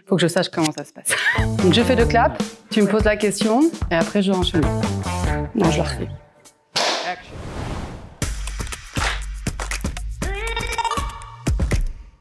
Faut que je sache comment ça se passe. Donc je fais 2 claps, tu me poses la question et après je enchaîne. Non, je le refais.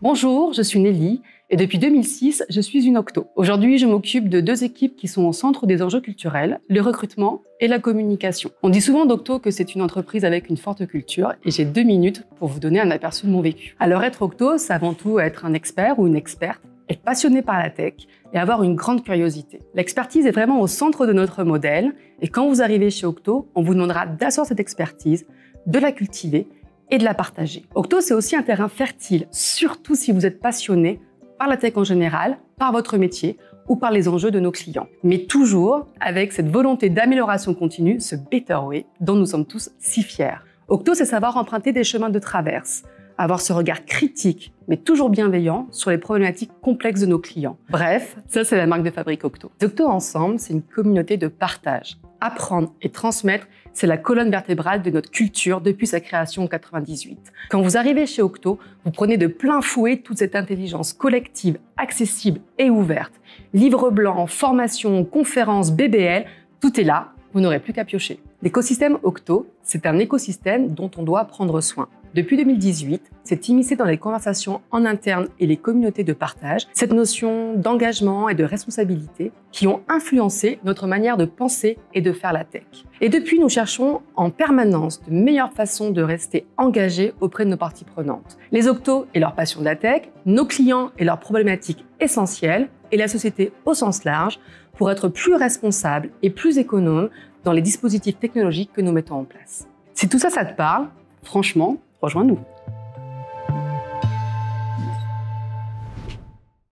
Bonjour, je suis Nelly et depuis 2006, je suis une Octo. Aujourd'hui, je m'occupe de 2 équipes qui sont au centre des enjeux culturels, le recrutement et la communication. On dit souvent d'Octo que c'est une entreprise avec une forte culture et j'ai 2 minutes pour vous donner un aperçu de mon vécu. Alors être Octo, c'est avant tout être un expert ou une experte, être passionné par la tech et avoir une grande curiosité. L'expertise est vraiment au centre de notre modèle et quand vous arrivez chez Octo, on vous demandera d'asseoir cette expertise, de la cultiver et de la partager. Octo, c'est aussi un terrain fertile, surtout si vous êtes passionné par la tech en général, par votre métier ou par les enjeux de nos clients. Mais toujours avec cette volonté d'amélioration continue, ce better way dont nous sommes tous si fiers. Octo, c'est savoir emprunter des chemins de traverse, avoir ce regard critique, mais toujours bienveillant sur les problématiques complexes de nos clients. Bref, ça c'est la marque de fabrique Octo. Octo Ensemble, c'est une communauté de partage. Apprendre et transmettre, c'est la colonne vertébrale de notre culture depuis sa création en 98. Quand vous arrivez chez Octo, vous prenez de plein fouet toute cette intelligence collective, accessible et ouverte. Livres blancs, formations, conférences, BBL, tout est là, vous n'aurez plus qu'à piocher. L'écosystème Octo, c'est un écosystème dont on doit prendre soin. Depuis 2018, c'est immiscé dans les conversations en interne et les communautés de partage, cette notion d'engagement et de responsabilité qui ont influencé notre manière de penser et de faire la tech. Et depuis, nous cherchons en permanence de meilleures façons de rester engagés auprès de nos parties prenantes. Les Octos et leur passion de la tech, nos clients et leurs problématiques essentielles, et la société au sens large, pour être plus responsables et plus économes dans les dispositifs technologiques que nous mettons en place. Si tout ça, ça te parle, franchement, rejoins-nous.